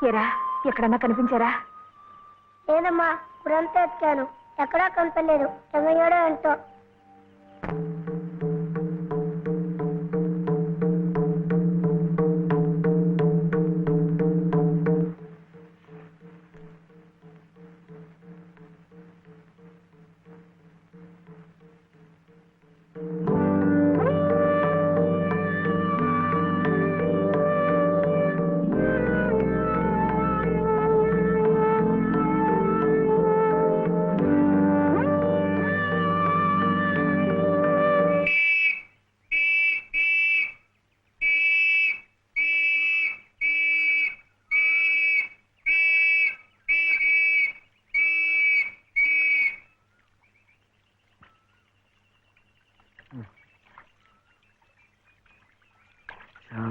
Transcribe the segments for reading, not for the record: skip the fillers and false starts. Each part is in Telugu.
ఏరా ఎక్కడన్నా కనిపించారా? లేదమ్మా, ఊరంతా ఎత్తాను, ఎక్కడా కనపడలేదు. ఏమయ్యాడో ఎంతో.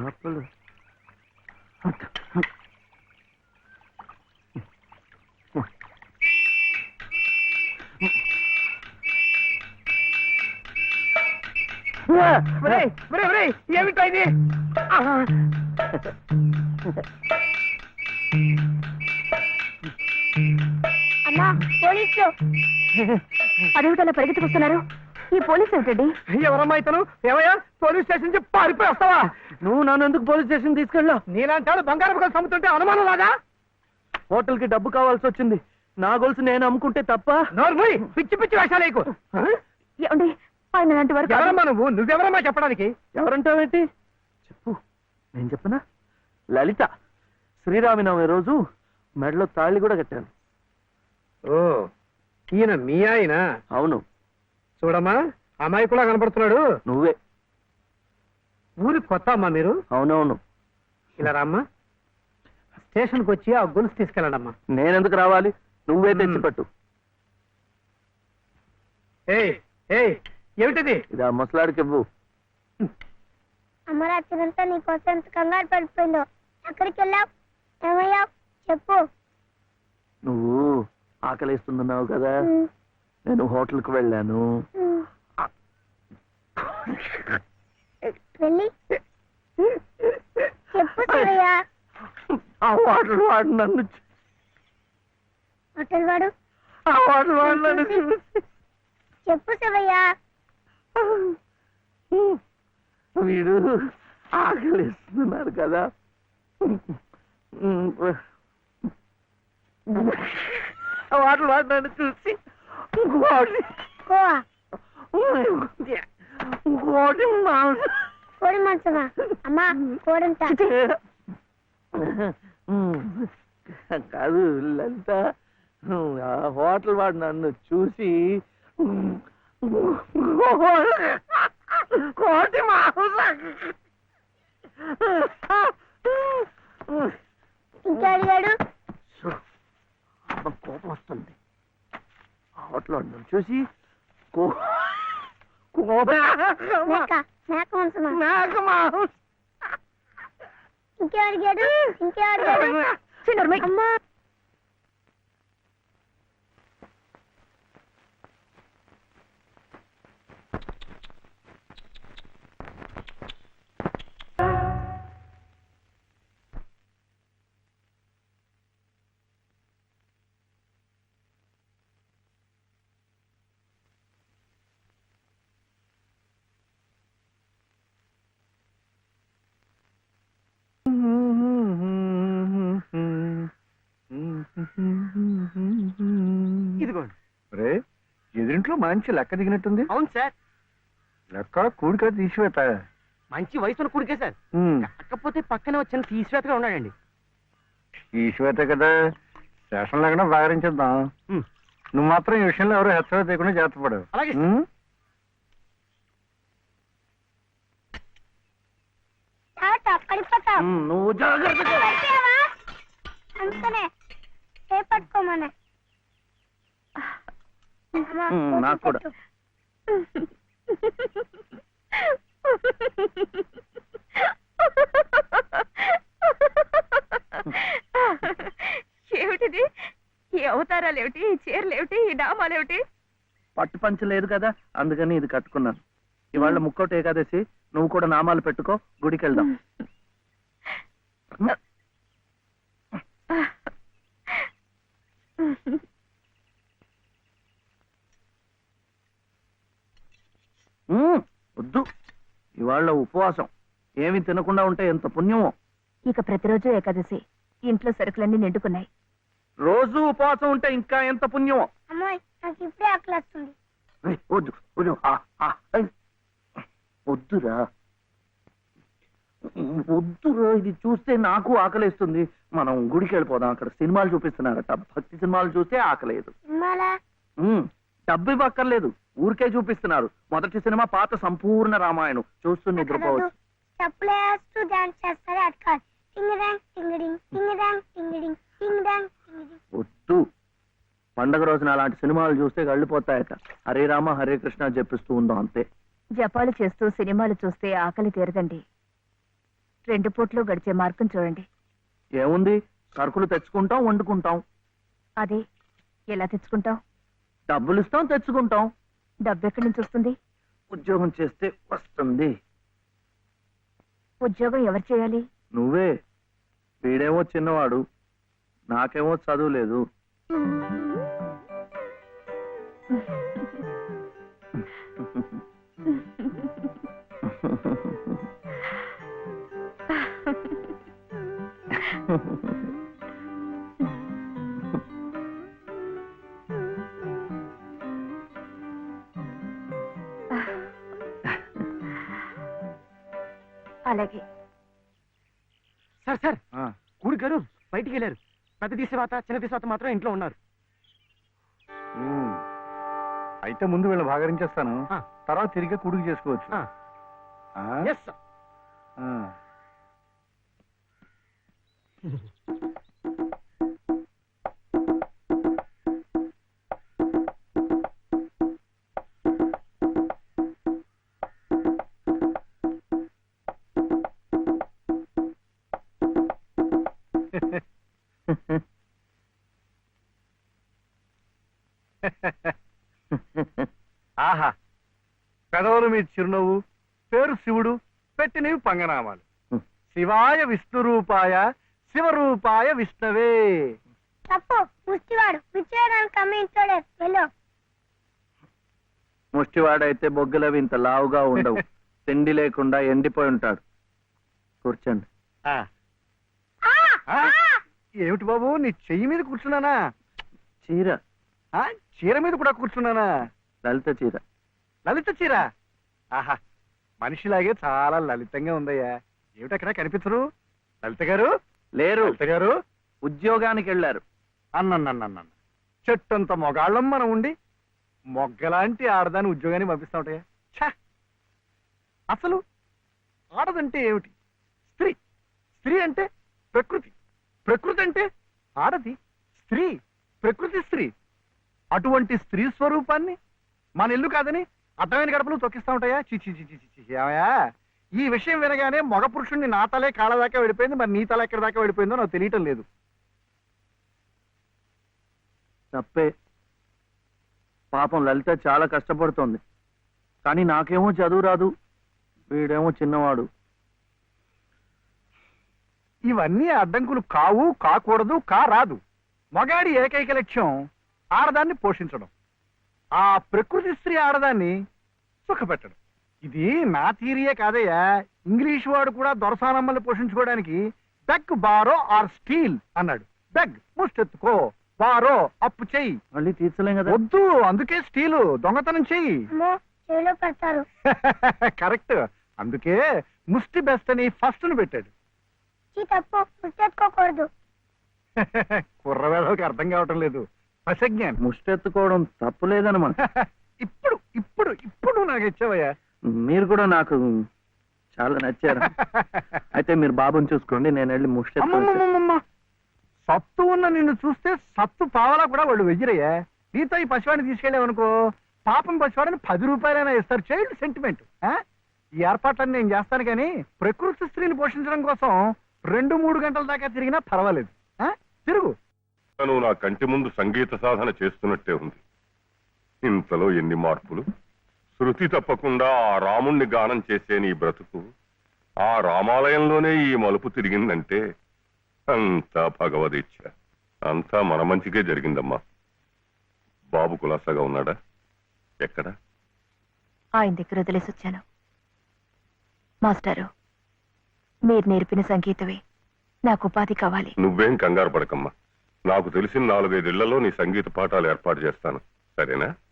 చేపలు ఏమిటో ఇది? అమ్మా, పోలీసులు! అదేమిటలా పరిగెత్తుకొస్తున్నారు? ఈ పోలీసు ఏమిటండి? ఎవరమ్మా ఇతను? ఏమయ్యా, పోలీస్ స్టేషన్ నుంచి పారిపోయి వస్తావా? నువ్వు నన్ను ఎందుకు పోలీస్ స్టేషన్ తీసుకెళ్ళావు? నీలాంటి బంగారం గొలుసు అమ్ముతుంటే అనుమానం లాగా? హోటల్ కి డబ్బు కావాల్సి వచ్చింది. నా గొలుసు నేను అమ్ముకుంటే తప్ప? నోర్మూయ్, పిచ్చి పిచ్చి వేషాలేకు. ఏమండి, ఆయన లాంటి వారు కాదు. ఎవరమ్మా నువ్వెవరమ్మా చెప్పడానికి? ఎవరంటావేంటి? చెప్పు, నేను చెప్పనా? లలిత. శ్రీరామనవమి రోజు మెడలో తాళి కూడా కట్టాను. ఓ, ఈయన మీ ఆయన? అవును. చూడమ్మా, అమ్మాయి కూడా కనపడుతున్నాడు. నువ్వే. ఊరి కొత్త అమ్మా మీరు? అవునవును. ఇలా రామ్మా, స్టేషన్కి వచ్చి ఆ గొలుసు తీసుకెళ్ళండి అమ్మా. నేనెందుకు రావాలి? నువ్వే తెచ్చిపట్టు. ఏయ్ ఏయ్, ఏమిటిది? ఇది ఆ ముసలాడికి ఇవ్వు. అమ్మరాత్రంతా నీకోసం ఎంత కంగారు పడిపోయిందో. ఎక్కడికి వెళ్ళావు? ఏమయ్యావు? చెప్పు. నువ్వు ఆకలిస్తున్నావు కదా, నేను హోటల్కి వెళ్ళాను. వెళ్ళి చెప్పు శివయ్య. ఆ హోటల్ వాడు నన్ను హోటల్ వాడు? ఆ హోటల్ వాడు నన్ను చెప్పు శివయ్య. వీడు ఆకలిస్తున్నారు కదా, హోటల్ వాడు నన్ను చూసి ఇంకోటి కోడి మాంసమా? అమ్మా, కోడంత కాదు లలిత, ఆ హోటల్ వాడు నన్ను చూసి కోటి ఇంకా అడిగాడు. కోపం వస్తుంది. హోటల్ వాడు నన్ను చూసి మేక మాంసమా? ఇంకే అడిగాడు. ఇంకే అడిగాడు. అమ్మా, ఇదిగోండి. రే, ఎదురింట్లో మంచి లెక్క దిగినట్టుంది. అవును సార్, లెక్క కూడిక తీసివేత. మంచి వయసున్న కొడుకే సార్. కాకపోతే పక్కనే వచ్చిన తీసివేతగా ఉన్నాడండి. తీసివేత కదా, స్టేషన్ లేకుండా బాగరించేద్దాం. నువ్వు మాత్రం ఈ విషయంలో ఎవరు హెచ్చరిక చేయకుండా జాగ్రత్త పడు. అలాగే. పడిపోతావు. నువ్వు జాగ్రత్తగా. అందుకనే పట్టుకోమనే. నాకు కూడా. ఏమిటిది? ఈ అవతారాలేమిటి, ఈ చీరలేమిటి, ఈ డామాలేమిటి? పట్టు పంచ లేదు కదా, అందుకని ఇది కట్టుకున్నాను. ఇవాళ ముక్కోటి ఏకాదశి, నువ్వు కూడా నామాలు పెట్టుకో, గుడికి వెళ్దాం. వద్దు, ఇవాళ ఉపవాసం. ఏమి తినకుండా ఉంటే ఎంత పుణ్యమో. ఇక ప్రతిరోజు ఏకాదశి. ఇంట్లో సరుకులన్నీ నిండుకున్నాయి. రోజు ఉపవాసం ఉంటే ఇంకా ఎంత పుణ్యమో. అమ్మాయి నాకు ఇప్పుడే ఆకలి వస్తుంది. వద్దు వద్దు, వద్దురా వద్దురా, ఇది చూస్తే నాకు ఆకలేస్తుంది. మనం గుడికి వెళ్ళిపోదాం, అక్కడ సినిమాలు చూపిస్తున్నారట. భక్తి సినిమాలు చూస్తే ఆకలేదు. సినిమాలా? డబ్బు ఇవ్వక్కర్లేదు, ఊరికే చూపిస్తున్నారు. మొదటి సినిమా పాత సంపూర్ణ రామాయణం చూస్తూ నిద్రపోవచ్చు. స్టెప్పులు వేస్తూ డాన్స్ చేస్తారు, అది కాదు. టింగ్ డాంగ్ టింగిడింగ్, టింగ్ డాంగ్ టింగిడింగ్, టింగ్ డాంగ్ టింగిడింగ్. వద్దు, పండగ రోజున అలాంటి సినిమాలు చూస్తే గళ్ళిపోతాయట. హరే రామ హరే కృష్ణ చెప్పిస్తూ ఉందాం అంతే. జపాలు చేస్తూ సినిమాలు చూస్తే ఆకలి తీరదండి. 2 పూట్లు గడిచే మార్గం చూడండి. ఏముంది, సరుకులు తెచ్చుకుంటాం, వండుకుంటాం. అదే ఎలా తెచ్చుకుంటాం? డబ్బులు ఇస్తాం, తెచ్చుకుంటాం. డబ్బు ఎక్కడి నుంచి వస్తుంది? ఉద్యోగం చేస్తే వస్తుంది. ఉద్యోగం ఎవరు చేయాలి? నువ్వే. వీడేమో చిన్నవాడు, నాకేమో చదువు లేదు. అలాగే. సార్ సార్, కూడి గారు బయటికి వెళ్ళారు. పెద్ద తీసేవాత చిన్న తీసేవాత మాత్రం ఇంట్లో ఉన్నారు. అయితే ముందు వీళ్ళు భాగరించేస్తాను, ఆ. తర్వాత తిరిగి కుడుకు చేసుకోవచ్చు. Yes sir. ఆహా, పెదవులు మీ చిరునవ్వు, పేరు శివుడు, పెట్టినవి పంగనామాలు. శివాయ విష్ణు రూపాయ శివరూపాయ విష్ణవే. తప్పు, ముష్టివాడు విచ్చేయడానికి అమ్మించాడు. వెళ్ళు. ముష్టివాడైతే బొగ్గులవి ఇంత లావుగా ఉండవు. తిండి లేకుండా ఎండిపోయి ఉంటాడు. కూర్చోండి. ఏమిటి బాబు, నీ చెయ్యి మీద కూర్చున్నానా? చీర. చీర మీద కూడా కూర్చున్నానా? లలిత చీర. లలిత చీర? ఆహా, మనిషిలాగే చాలా లలితంగా ఉందయ్యా. ఏమిటక్కడ కనిపించరు? లలిత గారు లేరు. లలిత గారు ఉద్యోగానికి వెళ్ళారు. అన్నన్నన్న చెట్టంత మొగాళ్ళం మనం ఉండి మొగ్గలాంటి ఆడదాన్ని ఉద్యోగాన్ని పంపిస్తా ఉంటాయా? ఛ! అసలు ఆడదంటే ఏమిటి? స్త్రీ. స్త్రీ అంటే ప్రకృతి. ప్రకృతి అంటే ఆడది. స్త్రీ, ప్రకృతి స్త్రీ. అటువంటి స్త్రీ స్వరూపాన్ని మన ఇల్లు కాదని అడ్డమైన గడపలు తొక్కిస్తా ఉంటాయా? చిచి చిచి చిచి. ఏమయ్యా, ఈ విషయం వినగానే మగ పురుషుణ్ణి నా తలే కాళ్ళ దాకా వెళ్ళిపోయింది, మరి నీ తల ఎక్కడి దాకా వెళ్ళిపోయిందో నాకు తెలియటం లేదు. తప్పే. పాపం లలిత చాలా కష్టపడుతోంది. కానీ నాకేమో చదువు రాదు, వీడేమో చిన్నవాడు. ఇవన్నీ అడ్డంకులు కావు, కాకూడదు, కారాదు. మగాడి ఏకైక లక్ష్యం ఆడదాన్ని పోషించడం, ఆ ప్రకృతి స్త్రీ ఆడదాన్ని సుఖపెట్టడం. ఇది నా థియరీయే కాదయ్యా. ఇంగ్లీష్ వాడు కూడా దొరసానమ్మల్ని పోషించుకోవడానికి బెగ్ బారో ఆర్ స్టీల్ అన్నాడు. బెగ్ ముష్టెత్తుకో, బారో అప్పు చెయ్యి. మళ్ళీ తీర్చలేం కదా. వద్దు, అందుకే స్టీలు దొంగతనం చెయ్యి. అమ్మో, చెవిలో పెడతారు. కరెక్ట్, అందుకే ముష్టి బెస్ట్ అని ఫస్ట్ ను పెట్టాడు. తప్పు, ముష్టెత్తుకోకూడదు. కుర్రవేళకి అర్థం కావటం లేదు. పసజ్ఞానం. ముష్టెత్తుకోవడం తప్పులేదనమాట. ఇప్పుడు ఇప్పుడు ఇప్పుడు నాకు ఇచ్చావయ్యా. మీరు కూడా నాకు చాలా నచ్చారు. అయితే మీరు బాబుని చూసుకోండి, నేను వెళ్ళి ముష్టెత్తు. అమ్మమ్మమ్మమ్మ, సత్తు ఉన్న నిన్ను చూస్తే సత్తు పావలా కూడా వాళ్ళు వెయ్యరయ్యా. నీతో ఈ పసివాడిని తీసుకెళ్ళావనుకో, పాపం పసివాడిని 10 రూపాయలైనా ఇస్తారు. Child sentiment. ఈ ఏర్పాట్లన్నీ నేను చేస్తాను, కానీ ప్రకృతి స్త్రీని పోషించడం కోసం 2-3 గంటల దాకా తిరిగినా పర్వాలేదు. తిరుగు. నువ్వు నా కంటి ముందు సంగీత సాధన చేస్తున్నట్టే ఉంది. ఇంతలో ఎన్ని మార్పులు! శృతి తప్పకుండా ఆ రాముణ్ణి గానం చేసే నీ బ్రతుకు ఆ రామాలయంలోనే ఈ మలుపు తిరిగిందంటే అంతా భగవదీచ్ఛ. అంతా మన మంచికే జరిగిందమ్మా. బాబు కులాసాగా ఉన్నాడా? ఎక్కడ? ఆయన దగ్గర వదిలేసి వచ్చాను. మాస్టారు, మీరు నేర్పిన సంగీతమే నాకు ఉపాధి కావాలి. నువ్వేం కంగారు పడకమ్మా. నాకు తెలిసిన 4-5 ఇళ్లలో నీ సంగీత పాఠాలు ఏర్పాటు చేస్తాను. సరేనా?